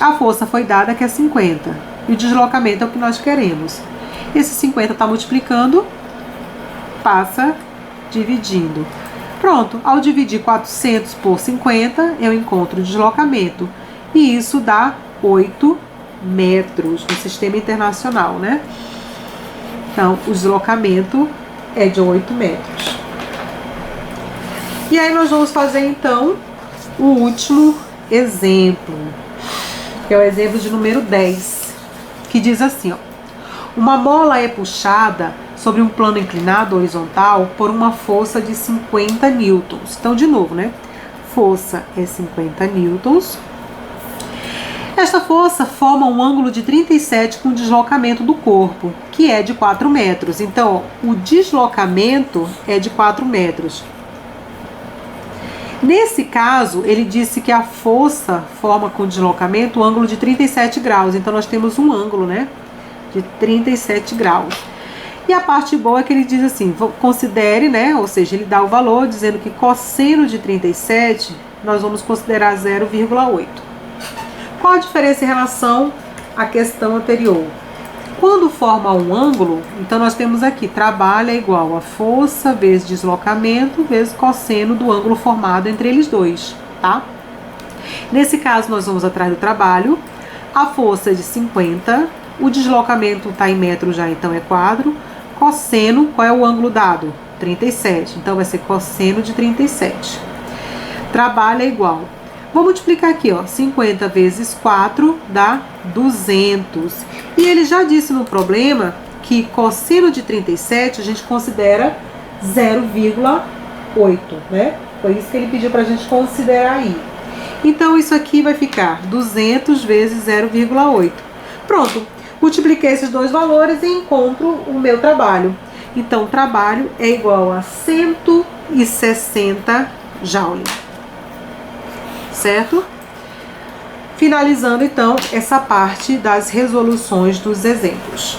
A força foi dada que é 50 e o deslocamento é o que nós queremos. Esse 50 está multiplicando, passa dividindo. Pronto, ao dividir 400 por 50, eu encontro o deslocamento. E isso dá 8 metros no sistema internacional, né? Então, o deslocamento é de 8 metros. E aí nós vamos fazer, então, o último exemplo, que é o exemplo de número 10, que diz assim, ó. Uma mola é puxada sobre um plano inclinado horizontal por uma força de 50 newtons. Então, de novo, né? Força é 50 newtons. Esta força forma um ângulo de 37 com o deslocamento do corpo, que é de 4 metros. Então, ó, o deslocamento é de 4 metros. Nesse caso, ele disse que a força forma com o deslocamento o ângulo de 37 graus. Então, nós temos um ângulo, né? De 37 graus. E a parte boa é que ele diz assim, considere, né? Ou seja, ele dá o valor dizendo que cosseno de 37, nós vamos considerar 0,8. Qual a diferença em relação à questão anterior? Quando forma um ângulo, então nós temos aqui, trabalho é igual a força vezes deslocamento vezes cosseno do ângulo formado entre eles dois, tá? Nesse caso, nós vamos atrás do trabalho. A força é de 50, o deslocamento está em metros já, então é quadro. Cosseno, qual é o ângulo dado? 37, então vai ser cosseno de 37. Trabalho é igual. Vou multiplicar aqui, ó, 50 vezes 4 dá 200. E ele já disse no problema que cosseno de 37 a gente considera 0,8, né? Foi isso que ele pediu pra gente considerar aí. Então, isso aqui vai ficar 200 vezes 0,8. Pronto, multipliquei esses dois valores e encontro o meu trabalho. Então, o trabalho é igual a 160 joule. Certo? Finalizando, então, essa parte das resoluções dos exemplos.